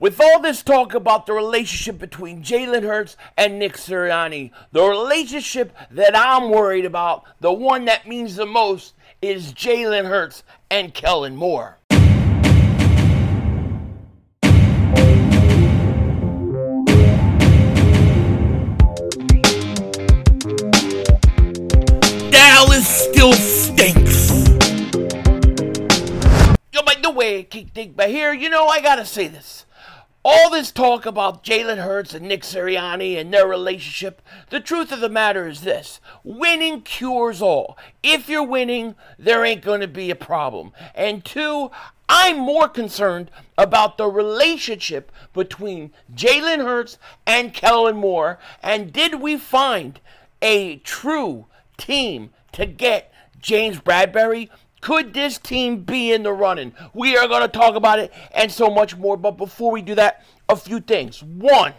With all this talk about the relationship between Jalen Hurts and Nick Sirianni, the relationship that I'm worried about, the one that means the most, is Jalen Hurts and Kellen Moore. Dallas still stinks. Yo, by the way, Dingbat here, I gotta say this. All this talk about Jalen Hurts and Nick Sirianni and their relationship, the truth of the matter is this. Winning cures all. If you're winning, there ain't going to be a problem. And two, I'm more concerned about the relationship between Jalen Hurts and Kellen Moore. And did we find a true team to get James Bradberry? Could this team be in the running? We are going to talk about it and so much more. But before we do that, a few things. One,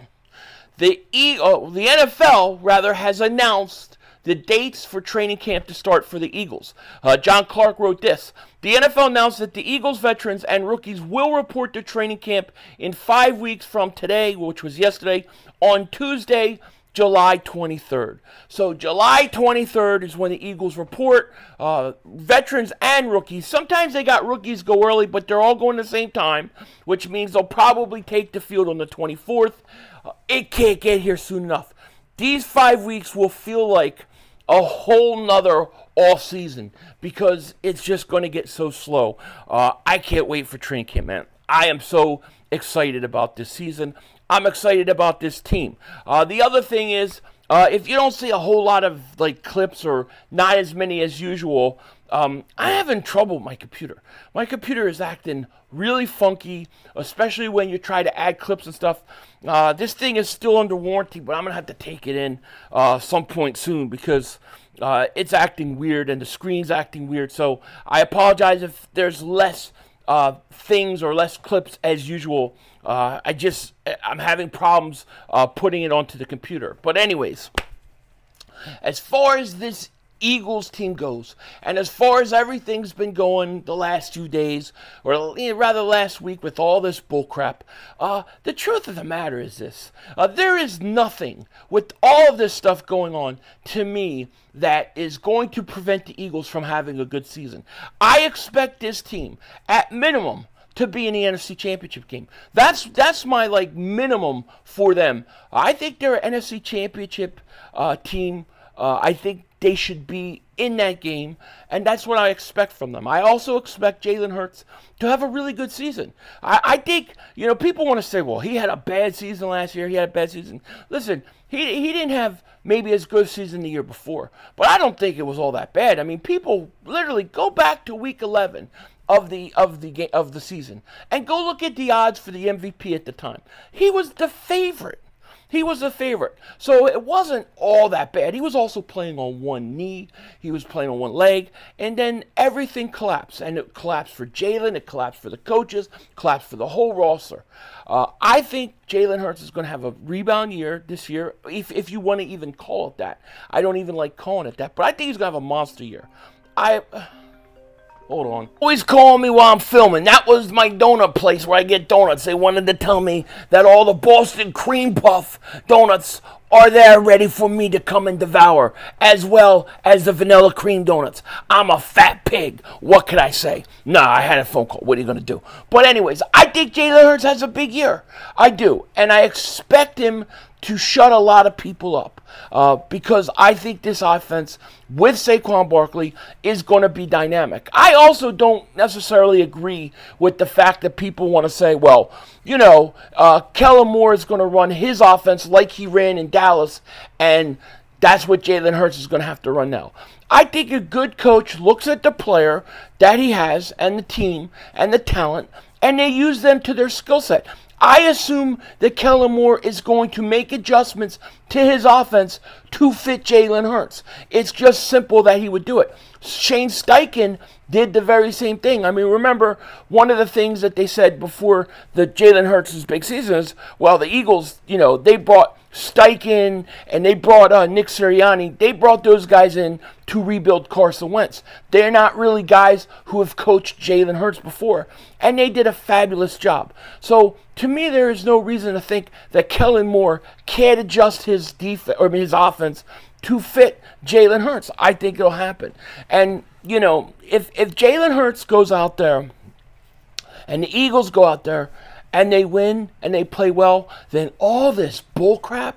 the NFL has announced the dates for training camp to start for the Eagles. John Clark wrote this. The NFL announced that the Eagles veterans and rookies will report to training camp in 5 weeks from today, which was yesterday, on Tuesday, July 23rd. So July 23rd is when the Eagles report, veterans and rookies. Sometimes they got rookies go early, but they're all going at the same time, which means they'll probably take the field on the 24th. It can't get here soon enough. These 5 weeks will feel like a whole nother off season because it's just going to get so slow. I can't wait for training camp, man. I am so excited about this season. I'm excited about this team. The other thing is, if you don't see a whole lot of clips or not as many as usual, I'm having trouble with my computer. My computer is acting really funky, especially when you try to add clips and stuff. This thing is still under warranty, but I'm going to have to take it in some point soon because it's acting weird and the screen's acting weird. So I apologize if there's less things or less clips as usual. I'm having problems putting it onto the computer. But anyways, as far as this Eagles team goes, and as far as everything's been going the last few days, or rather last week with all this bullcrap, the truth of the matter is this. There is nothing with all of this stuff going on, to me, that is going to prevent the Eagles from having a good season. I expect this team, at minimum, to be in the NFC Championship game. That's my minimum for them. I think they're an NFC Championship team. I think they should be in that game, and that's what I expect from them. I also expect Jalen Hurts to have a really good season. I think, people want to say, well, he had a bad season last year, he had a bad season. Listen, he didn't have maybe as good a season the year before, but I don't think it was all that bad. I mean, people literally go back to week 11 of the season and go look at the odds for the MVP at the time. He was the favorite. He was the favorite. So it wasn't all that bad. He was also playing on one knee. He was playing on one leg. And then everything collapsed. And it collapsed for Jalen. It collapsed for the coaches. Collapsed for the whole roster. I think Jalen Hurts is going to have a rebound year this year, if you want to even call it that. I don't even like calling it that. But I think he's going to have a monster year. Hold on. Always calling me while I'm filming. That was my donut place where I get donuts. They wanted to tell me that all the Boston cream puff donuts are there ready for me to come and devour, as well as the vanilla cream donuts. I'm a fat pig. What could I say? Nah, I had a phone call. What are you going to do? But anyways, I think Jalen Hurts has a big year. I do. And I expect him to shut a lot of people up because I think this offense with Saquon Barkley is going to be dynamic. I also don't necessarily agree with the fact that people want to say, well, Kellen Moore is going to run his offense like he ran in Dallas, and that's what Jalen Hurts is going to have to run now. I think a good coach looks at the player that he has and the team and the talent, and they use them to their skill set. I assume that Kellen Moore is going to make adjustments to his offense to fit Jalen Hurts. It's just simple that he would do it. Shane Steichen did the very same thing. I mean, remember, one of the things that they said before the Jalen Hurts' big season is, well, the Eagles, they brought Steichen, and they brought Nick Sirianni. They brought those guys in to rebuild Carson Wentz. They're not really guys who have coached Jalen Hurts before, and they did a fabulous job. So to me, there is no reason to think that Kellen Moore can't adjust his defense or his offense to fit Jalen Hurts. I think it'll happen. And you know, if Jalen Hurts goes out there and the Eagles go out there and they win and they play well, then all this bullcrap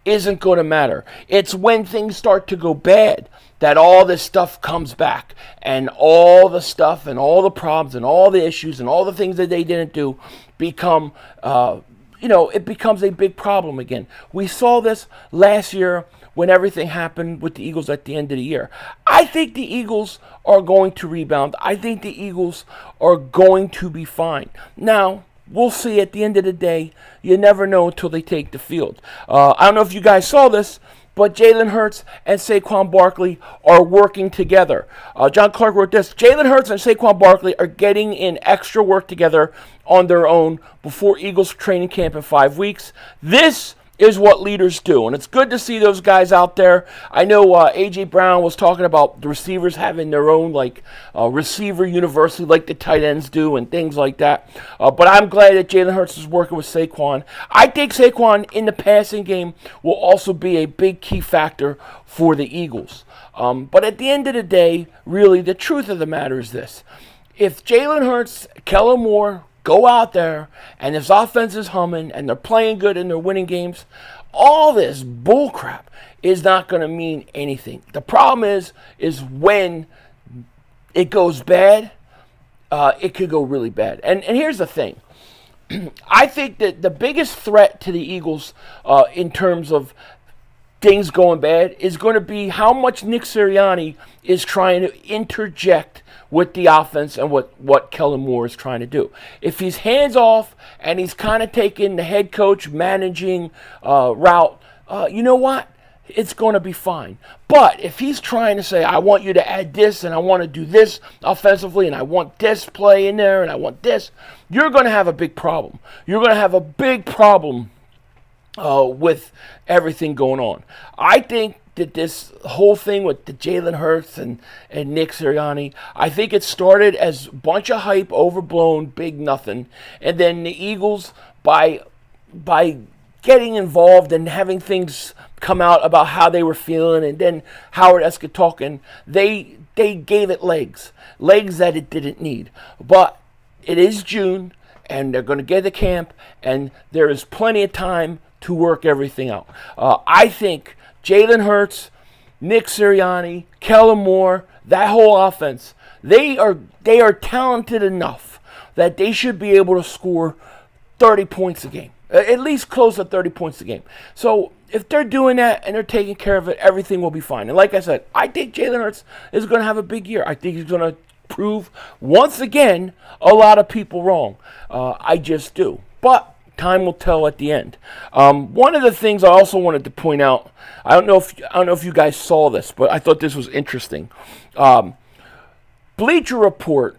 isn't going to matter. It's when things start to go bad that all this stuff comes back, and all the stuff and all the problems and all the issues and all the things that they didn't do become, you know, it becomes a big problem again. We saw this last year when everything happened with the Eagles at the end of the year. I think the Eagles are going to rebound. I think the Eagles are going to be fine. Now, we'll see at the end of the day. You never know until they take the field. I don't know if you guys saw this, but Jalen Hurts and Saquon Barkley are working together. John Clark wrote this: Jalen Hurts and Saquon Barkley are getting in extra work together on their own before Eagles training camp in 5 weeks. This is what leaders do, and it's good to see those guys out there. I know A.J. Brown was talking about the receivers having their own like receiver university like the tight ends do and things like that. But I'm glad that Jalen Hurts is working with Saquon. I think Saquon in the passing game will also be a big key factor for the Eagles. But at the end of the day, really, the truth of the matter is this. If Jalen Hurts, Kellen Moore, go out there and this offense is humming and they're playing good and they're winning games, all this bullcrap is not going to mean anything. The problem is when it goes bad, it could go really bad. And here's the thing. I think that the biggest threat to the Eagles in terms of things going bad is going to be how much Nick Sirianni is trying to interject with the offense and what Kellen Moore is trying to do. If he's hands off and he's kind of taking the head coach managing route, you know what? It's going to be fine. But if he's trying to say, I want you to add this and I want to do this offensively and I want this play in there and I want this, you're going to have a big problem. You're going to have a big problem with everything going on. I think that this whole thing with the Jalen Hurts and Nick Sirianni, I think it started as a bunch of hype, overblown, big nothing. And then the Eagles, by getting involved and having things come out about how they were feeling, and then Howard Eskin talking, they gave it legs that it didn't need. But it is June, and they're going to get to camp, and there is plenty of time to work everything out. I think Jalen Hurts, Nick Sirianni, Kellen Moore, that whole offense, they are talented enough that they should be able to score 30 points a game, at least close to 30 points a game. So if they're doing that and they're taking care of it, everything will be fine. And like I said, I think Jalen Hurts is going to have a big year. I think he's going to prove once again a lot of people wrong. I just do. But time will tell at the end. One of the things I also wanted to point out, I don't know if you guys saw this, but I thought this was interesting. Bleacher Report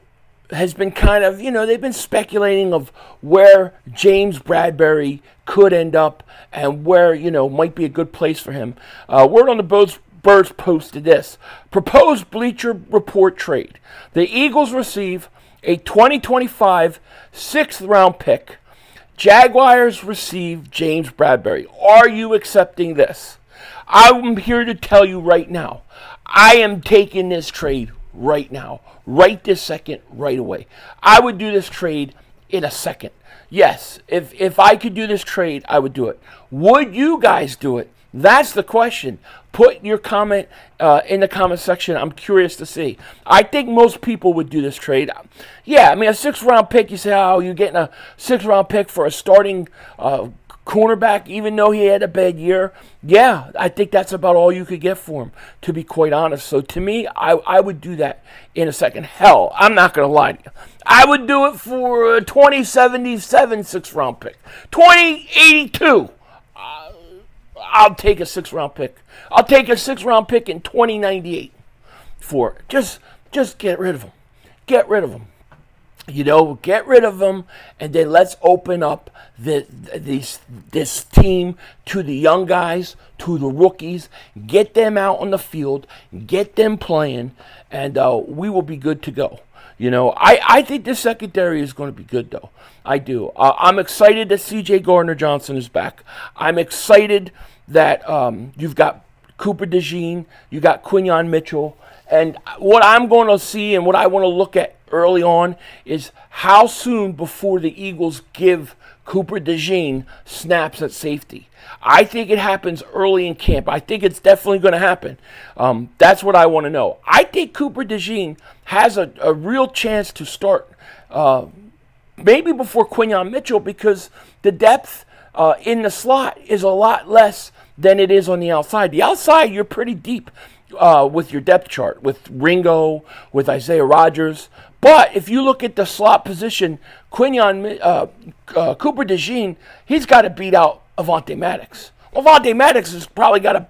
has been kind of, they've been speculating of where James Bradberry could end up and where, might be a good place for him. Word on the Birds posted this: proposed Bleacher Report trade. The Eagles receive a 2025 6th-round pick. Jaguars receive James Bradberry. Are you accepting this? I'm here to tell you right now, I am taking this trade right now, right this second, right away. I would do this trade in a second. Yes, if I could do this trade, I would do it. Would you guys do it? That's the question. Put your comment in the comment section. I'm curious to see. I think most people would do this trade. Yeah, I mean, a 6th-round pick, you say, oh, you're getting a 6th-round pick for a starting cornerback, even though he had a bad year. Yeah, I think that's about all you could get for him, to be quite honest. So to me, I would do that in a second. Hell, I'm not going to lie to you. I would do it for a 2077 6th-round pick. 2082. I'll take a 6th-round pick. I'll take a 6th-round pick in 2098 for it. Just get rid of him. Get rid of him. You know, get rid of them, and then let's open up this team to the young guys, to the rookies. Get them out on the field, get them playing, and we will be good to go. You know, I think this secondary is going to be good, though. I do. I'm excited that C.J. Gardner-Johnson is back. I'm excited that you've got Cooper DeJean, you got Quinyon Mitchell, and what I'm going to see and what I want to look at early on is how soon before the Eagles give Cooper DeJean snaps at safety. I think it happens early in camp. I think it's definitely going to happen. That's what I want to know. I think Cooper DeJean has a real chance to start maybe before Quinyon Mitchell, because the depth in the slot is a lot less than it is on the outside. The outside, you're pretty deep with your depth chart, with Ringo, with Isaiah Rodgers. But if you look at the slot position, Cooper DeJean, he's got to beat out Avonte Maddox. Avonte Maddox has probably got a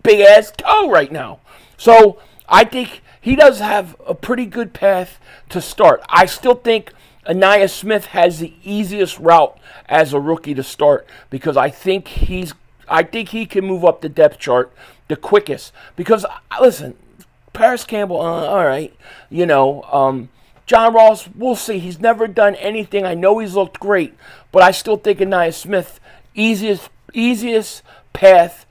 big-ass toe right now. So I think he does have a pretty good path to start. I still think Ainias Smith has the easiest route as a rookie to start, because I think he can move up the depth chart the quickest. Because, listen, Paris Campbell, all right, you know, John Ross, we'll see. He's never done anything. I know he's looked great, but I still think Ainias Smith, easiest path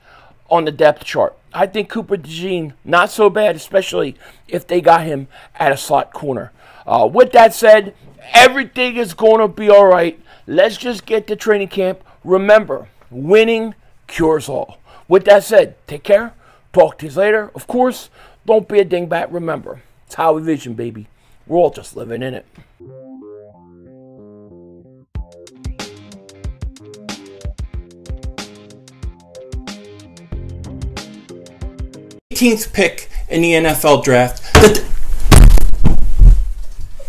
on the depth chart. I think Cooper DeJean, not so bad, especially if they got him at a slot corner. With that said, everything is going to be all right. Let's just get to training camp. Remember, winning cures all. With that said, take care. Talk to you later. Of course, don't be a dingbat. Remember, it's how we vision, baby. We're all just living in it. 18th pick in the NFL draft.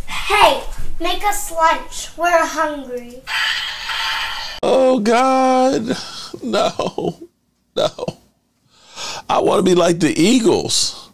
Hey, make us lunch. We're hungry. Oh, God. No. I want to be like the Eagles.